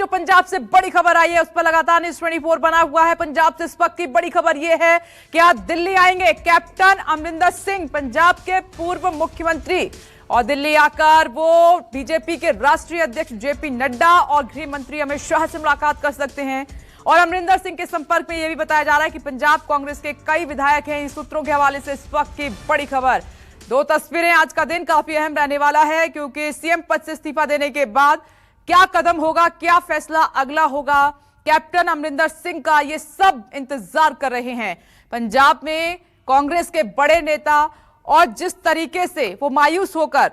पंजाब से बड़ी खबर आई है, उस पर लगातार न्यूज़ 24 बना हुआ है। पंजाब से इस वक्त की बड़ी खबर यह है कि आज दिल्ली आएंगे कैप्टन अमरिंदर सिंह, पंजाब के पूर्व मुख्यमंत्री, और दिल्ली आकर वो बीजेपी के राष्ट्रीय अध्यक्ष जेपी नड्डा और गृह मंत्री अमित शाह से मुलाकात कर सकते हैं। और अमरिंदर सिंह के संपर्क में यह भी बताया जा रहा है कि पंजाब कांग्रेस के कई विधायक हैं। इन सूत्रों के हवाले से इस वक्त की बड़ी खबर। दो तस्वीरें, आज का दिन काफी अहम रहने वाला है क्योंकि सीएम पद से इस्तीफा देने के बाद क्या कदम होगा, क्या फैसला अगला होगा कैप्टन अमरिंदर सिंह का, ये सब इंतजार कर रहे हैं। पंजाब में कांग्रेस के बड़े नेता और जिस तरीके से वो मायूस होकर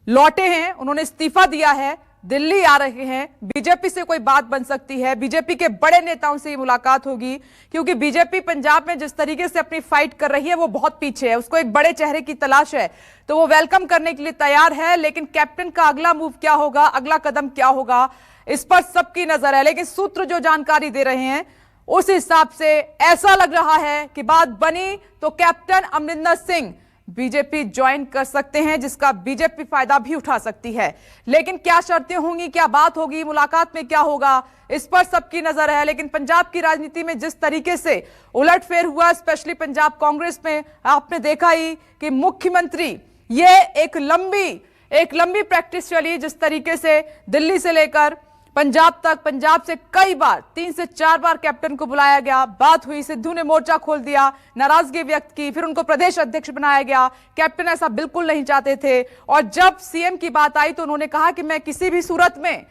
लौटे हैं, उन्होंने इस्तीफा दिया है, दिल्ली आ रहे हैं। बीजेपी से कोई बात बन सकती है, बीजेपी के बड़े नेताओं से मुलाकात होगी क्योंकि बीजेपी पंजाब में जिस तरीके से अपनी फाइट कर रही है वो बहुत पीछे है, उसको एक बड़े चेहरे की तलाश है, तो वो वेलकम करने के लिए तैयार है। लेकिन कैप्टन का अगला मूव क्या होगा, अगला कदम क्या होगा, इस पर सबकी नजर है। लेकिन सूत्र जो जानकारी दे रहे हैं उस हिसाब से ऐसा लग रहा है कि बात बनी तो captain Amarinder Singh BJP join कर सकते हैं, जिसका बीजेपी फायदा भी उठा सकती है। लेकिन क्या शर्तें होंगी, क्या बात होगी, मुलाकात में क्या होगा, इस पर सबकी नजर है। लेकिन पंजाब की राजनीति में जिस तरीके से उलटफेर हुआ, स्पेशली पंजाब कांग्रेस में, आपने देखा ही कि मुख्यमंत्री, ये एक लंबी प्रैक्टिस चली, जिस तरीके से दिल्ली से लेकर पंजाब तक, पंजाब से कई बार 3 से 4 बार कैप्टन को बुलाया गया, बात हुई, सिद्धू ने मोर्चा खोल दिया, नाराजगी व्यक्त की, फिर उनको प्रदेश अध्यक्ष बनाया गया। कैप्टन ऐसा बिल्कुल नहीं चाहते थे और जब सीएम की बात आई तो उन्होंने कहा कि मैं किसी भी सूरत में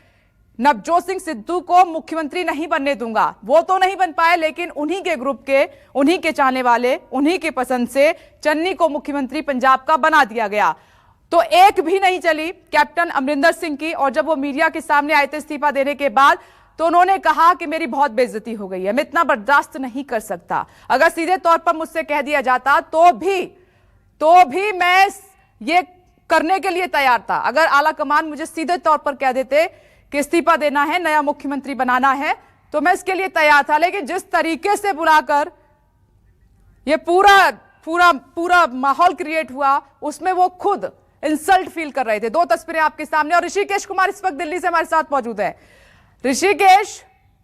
नवजोत सिंह सिद्धू को मुख्यमंत्री नहीं बनने दूंगा। वो तो नहीं बन पाए, लेकिन उन्हीं के ग्रुप के, उन्हीं के चाहने वाले, उन्हीं के पसंद से चन्नी को मुख्यमंत्री पंजाब का बना दिया गया। तो एक भी नहीं चली कैप्टन अमरिंदर सिंह की, और जब वो मीडिया के सामने आए थे इस्तीफा देने के बाद तो उन्होंने कहा कि मेरी बहुत बेइज्जती हो गई है, मैं इतना बर्दाश्त नहीं कर सकता। अगर सीधे तौर पर मुझसे कह दिया जाता तो भी मैं ये करने के लिए तैयार था। अगर आला कमान मुझे सीधे तौर पर कह देते कि इस्तीफा देना है, नया मुख्यमंत्री बनाना है, तो मैं इसके लिए तैयार था। लेकिन जिस तरीके से बुलाकर ये पूरा माहौल क्रिएट हुआ, उसमें वो खुद इंसल्ट फील कर रहे थे। दो तस्वीरें आपके सामने, और ऋषिकेश कुमार इस वक्त दिल्ली से हमारे साथ मौजूद है। ऋषिकेश,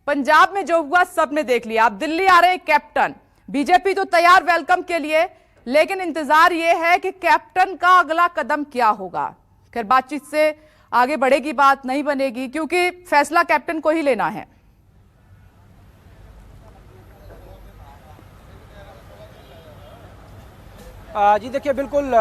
पंजाब में जो हुआ सबने देख लिया, आप दिल्ली आ रहे हैं कैप्टन, बीजेपी तो तैयार वेलकम के लिए, लेकिन इंतजार यह है कि कैप्टन का अगला कदम क्या होगा। खैर, बातचीत से आगे बढ़ेगी बात, नहीं बनेगी, क्योंकि फैसला कैप्टन को ही लेना है। जी देखिए, बिल्कुल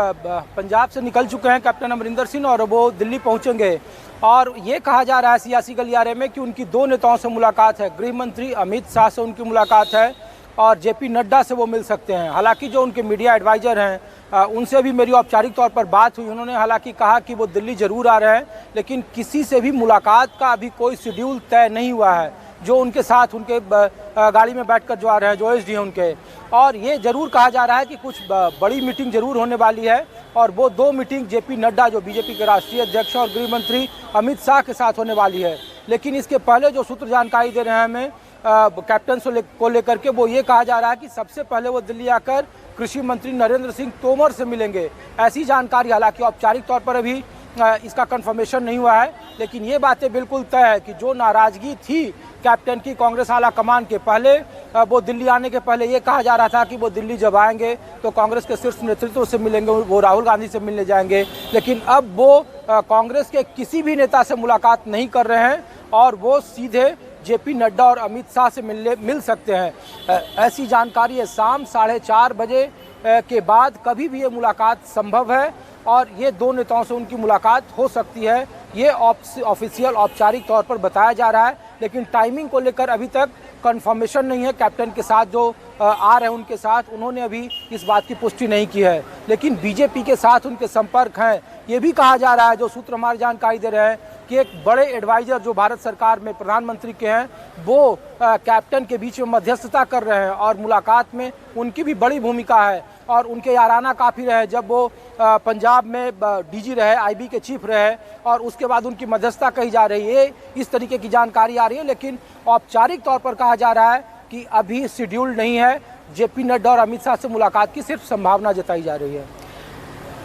पंजाब से निकल चुके हैं कैप्टन अमरिंदर सिंह और वो दिल्ली पहुंचेंगे। और ये कहा जा रहा है सियासी गलियारे में कि उनकी 2 नेताओं से मुलाकात है, गृह मंत्री अमित शाह से उनकी मुलाकात है और जेपी नड्डा से वो मिल सकते हैं। हालांकि जो उनके मीडिया एडवाइज़र हैं उनसे भी मेरी औपचारिक तौर पर बात हुई। उन्होंने हालांकि कहा कि वो दिल्ली ज़रूर आ रहे हैं, लेकिन किसी से भी मुलाकात का अभी कोई शेड्यूल तय नहीं हुआ है। जो उनके साथ उनके गाड़ी में बैठकर जो आ रहे हैं, जो एसडी हैं उनके, और ये जरूर कहा जा रहा है कि कुछ बड़ी मीटिंग जरूर होने वाली है। और वो 2 मीटिंग जेपी नड्डा, जो बीजेपी के राष्ट्रीय अध्यक्ष और गृह मंत्री अमित शाह के साथ होने वाली है। लेकिन इसके पहले जो सूत्र जानकारी दे रहे हैं हमें कैप्टन को लेकर के, वो ये कहा जा रहा है कि सबसे पहले वो दिल्ली आकर कृषि मंत्री नरेंद्र सिंह तोमर से मिलेंगे। ऐसी जानकारी, हालांकि औपचारिक तौर पर अभी इसका कंफर्मेशन नहीं हुआ है, लेकिन ये बातें बिल्कुल तय है कि जो नाराजगी थी कैप्टन की कांग्रेस आला कमान के पहले, वो दिल्ली आने के पहले ये कहा जा रहा था कि वो दिल्ली जब आएंगे तो कांग्रेस के शीर्ष नेतृत्व से मिलेंगे, वो राहुल गांधी से मिलने जाएंगे। लेकिन अब वो कांग्रेस के किसी भी नेता से मुलाकात नहीं कर रहे हैं और वो सीधे जेपी नड्डा और अमित शाह से मिल सकते हैं। ऐसी जानकारी है। शाम 4:30 बजे के बाद कभी भी ये मुलाकात संभव है और ये 2 नेताओं से उनकी मुलाकात हो सकती है। ये ऑफिशियल औपचारिक तौर पर बताया जा रहा है, लेकिन टाइमिंग को लेकर अभी तक कंफर्मेशन नहीं है। कैप्टन के साथ जो आ रहे हैं उनके साथ, उन्होंने अभी इस बात की पुष्टि नहीं की है, लेकिन बीजेपी के साथ उनके संपर्क हैं। ये भी कहा जा रहा है, जो सूत्र हमारी जानकारी दे रहे हैं, कि एक बड़े एडवाइजर जो भारत सरकार में प्रधानमंत्री के हैं, वो कैप्टन के बीच में मध्यस्थता कर रहे हैं और मुलाकात में उनकी भी बड़ी भूमिका है। और उनके याराना काफ़ी रहे, जब वो पंजाब में डीजी रहे, आईबी के चीफ रहे, और उसके बाद उनकी मध्यस्थता कही जा रही है। इस तरीके की जानकारी आ रही है, लेकिन औपचारिक तौर पर कहा जा रहा है कि अभी शेड्यूल नहीं है। जेपी नड्डा और अमित शाह से मुलाकात की सिर्फ संभावना जताई जा रही है।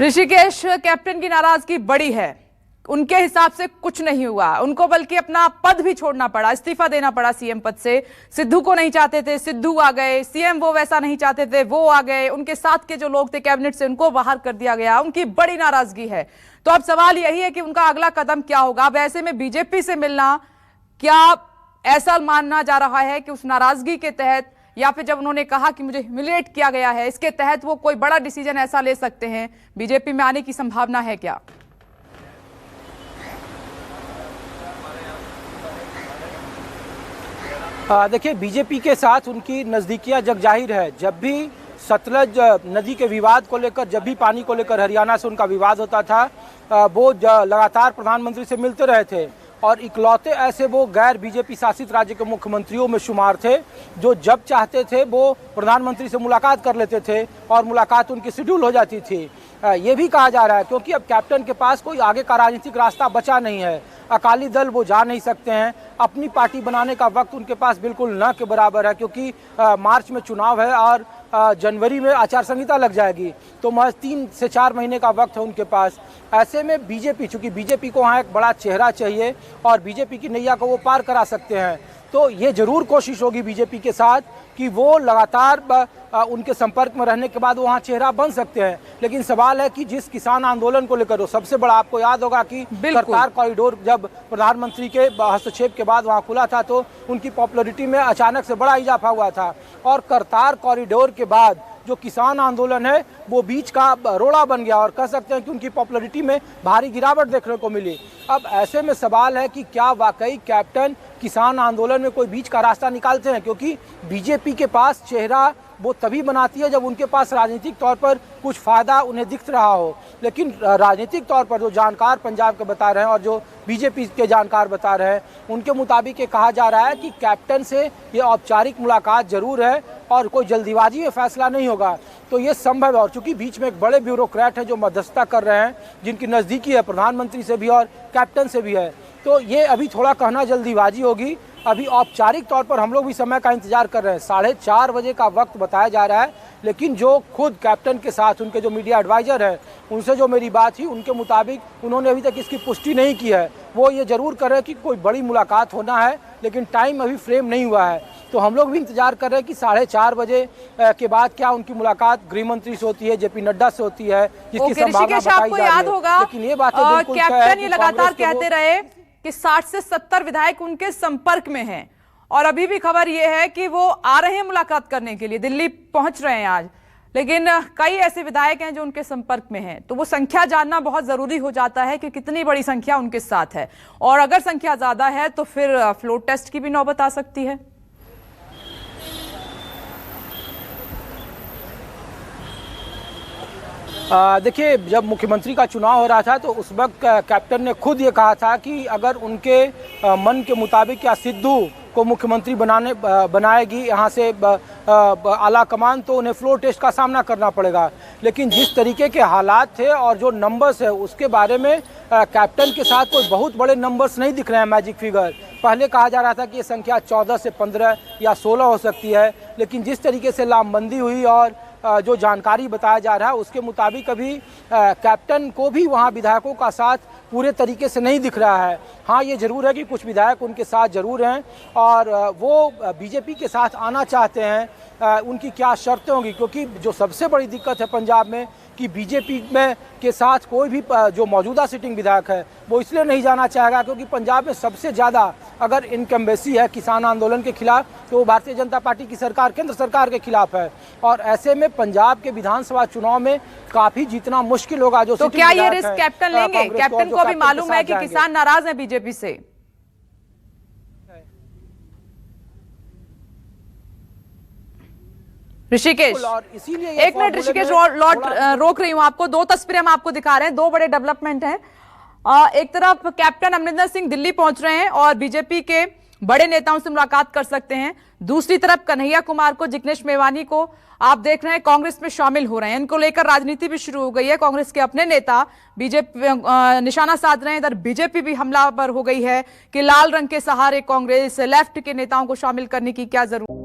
ऋषिकेश, कैप्टन की नाराजगी बड़ी है, उनके हिसाब से कुछ नहीं हुआ, उनको बल्कि अपना पद भी छोड़ना पड़ा, इस्तीफा देना पड़ा सीएम पद से। सिद्धू को नहीं चाहते थे, सिद्धू आ गए, सीएम वो वैसा नहीं चाहते थे, वो आ गए, उनके साथ के जो लोग थे कैबिनेट से उनको बाहर कर दिया गया, उनकी बड़ी नाराजगी है। तो अब सवाल यही है कि उनका अगला कदम क्या होगा। अब ऐसे में बीजेपी से मिलना, क्या ऐसा मानना जा रहा है कि उस नाराजगी के तहत या फिर जब उन्होंने कहा कि मुझे ह्यूमिलिएट किया गया है, इसके तहत वो कोई बड़ा डिसीजन ऐसा ले सकते हैं, बीजेपी में आने की संभावना है क्या? देखिए, बीजेपी के साथ उनकी नज़दीकियां जग जाहिर है। जब भी सतलज नदी के विवाद को लेकर, जब भी पानी को लेकर हरियाणा से उनका विवाद होता था, वो लगातार प्रधानमंत्री से मिलते रहे थे और इकलौते ऐसे वो गैर बीजेपी शासित राज्य के मुख्यमंत्रियों में शुमार थे जो जब चाहते थे वो प्रधानमंत्री से मुलाकात कर लेते थे और मुलाकात उनकी शेड्यूल हो जाती थी। ये भी कहा जा रहा है क्योंकि अब कैप्टन के पास कोई आगे का राजनीतिक रास्ता बचा नहीं है। अकाली दल वो जा नहीं सकते हैं, अपनी पार्टी बनाने का वक्त उनके पास बिल्कुल न के बराबर है क्योंकि मार्च में चुनाव है और जनवरी में आचार संहिता लग जाएगी, तो महज 3 से 4 महीने का वक्त है उनके पास। ऐसे में बीजेपी, चूंकि बीजेपी को वहाँ एक बड़ा चेहरा चाहिए और बीजेपी की नैया को वो पार करा सकते हैं, तो ये जरूर कोशिश होगी बीजेपी के साथ कि वो लगातार उनके संपर्क में रहने के बाद वहाँ चेहरा बन सकते हैं। लेकिन सवाल है कि जिस किसान आंदोलन को लेकर, सबसे बड़ा आपको याद होगा कि करतार कॉरिडोर जब प्रधानमंत्री के हस्तक्षेप के बाद वहाँ खुला था तो उनकी पॉपुलैरिटी में अचानक से बड़ा इजाफा हुआ था और करतार कॉरिडोर के बाद जो किसान आंदोलन है वो बीच का रोड़ा बन गया और कह सकते हैं कि उनकी पॉपुलैरिटी में भारी गिरावट देखने को मिली। अब ऐसे में सवाल है कि क्या वाकई कैप्टन किसान आंदोलन में कोई बीच का रास्ता निकालते हैं, क्योंकि बीजेपी के पास चेहरा वो तभी बनाती है जब उनके पास राजनीतिक तौर पर कुछ फ़ायदा उन्हें दिख रहा हो। लेकिन राजनीतिक तौर पर जो जानकार पंजाब के बता रहे हैं और जो बीजेपी के जानकार बता रहे हैं, उनके मुताबिक ये कहा जा रहा है कि कैप्टन से ये औपचारिक मुलाकात जरूर है और कोई जल्दीबाजी में फैसला नहीं होगा। तो ये संभव है और चूंकि बीच में एक बड़े ब्यूरोक्रेट हैं जो मध्यस्थता कर रहे हैं, जिनकी नज़दीकी है प्रधानमंत्री से भी और कैप्टन से भी है, तो ये अभी थोड़ा कहना जल्दीबाजी होगी। अभी औपचारिक तौर पर हम लोग भी समय का इंतजार कर रहे हैं। 4:30 बजे का वक्त बताया जा रहा है, लेकिन जो खुद कैप्टन के साथ उनके जो मीडिया एडवाइज़र है उनसे जो मेरी बात हुई, उनके मुताबिक उन्होंने अभी तक इसकी पुष्टि नहीं की है। वो ये जरूर कर रहे हैं कि कोई बड़ी मुलाकात होना है, लेकिन टाइम अभी फ्रेम नहीं हुआ है। तो हम लोग भी इंतजार कर रहे हैं कि 4:30 बजे के बाद क्या उनकी मुलाकात गृह मंत्री से होती है, जेपी नड्डा से होती है, जिसकी संभावना बताई जा रही है। लेकिन ये बात कैप्टन ये लगातार कहते रहे कि 60 से 70 विधायक उनके संपर्क में हैं और अभी भी खबर यह है कि वो आ रहे हैं मुलाकात करने के लिए, दिल्ली पहुंच रहे हैं आज। लेकिन कई ऐसे विधायक हैं जो उनके संपर्क में हैं, तो वो संख्या जानना बहुत जरूरी हो जाता है कि कितनी बड़ी संख्या उनके साथ है, और अगर संख्या ज्यादा है तो फिर फ्लोर टेस्ट की भी नौबत आ सकती है। देखिए, जब मुख्यमंत्री का चुनाव हो रहा था तो उस वक्त कैप्टन ने खुद ये कहा था कि अगर उनके मन के मुताबिक या सिद्धू को मुख्यमंत्री बनाएगी यहाँ से आला कमान, तो उन्हें फ्लोर टेस्ट का सामना करना पड़ेगा। लेकिन जिस तरीके के हालात थे और जो नंबर्स है उसके बारे में कैप्टन के साथ कोई बहुत बड़े नंबर्स नहीं दिख रहे हैं, मैजिक फिगर। पहले कहा जा रहा था कि ये संख्या 14 से 15 या 16 हो सकती है, लेकिन जिस तरीके से लामबंदी हुई और जो जानकारी बताया जा रहा है उसके मुताबिक अभी कैप्टन को भी वहाँ विधायकों का साथ पूरे तरीके से नहीं दिख रहा है। हाँ, ये जरूर है कि कुछ विधायक उनके साथ जरूर हैं और वो बीजेपी के साथ आना चाहते हैं। उनकी क्या शर्तें होंगी, क्योंकि जो सबसे बड़ी दिक्कत है पंजाब में कि बीजेपी में के साथ कोई भी जो मौजूदा सिटिंग विधायक है वो इसलिए नहीं जाना चाहेगा क्योंकि पंजाब में सबसे ज़्यादा अगर इनकम्बेंसी है किसान आंदोलन के खिलाफ तो वो भारतीय जनता पार्टी की सरकार, केंद्र सरकार के खिलाफ है। और ऐसे में पंजाब के विधानसभा चुनाव में काफी जीतना मुश्किल होगा। जो तो क्या ये रिस्क कैप्टन लेंगे? कैप्टन को भी मालूम है कि किसान नाराज है बीजेपी से। ऋषिकेश, एक मिनट ऋषिकेश, रोक रही हूं आपको। 2 तस्वीरें हम आपको दिखा रहे हैं, 2 बड़े डेवलपमेंट हैं। एक तरफ कैप्टन अमरिंदर सिंह दिल्ली पहुंच रहे हैं और बीजेपी के बड़े नेताओं से मुलाकात कर सकते हैं। दूसरी तरफ कन्हैया कुमार को, जिग्नेश मेवानी को आप देख रहे हैं कांग्रेस में शामिल हो रहे हैं। इनको लेकर राजनीति भी शुरू हो गई है। कांग्रेस के अपने नेता बीजेपी निशाना साध रहे हैं। इधर बीजेपी भी हमलावर हो गई है कि लाल रंग के सहारे कांग्रेस लेफ्ट के नेताओं को शामिल करने की क्या जरूरत।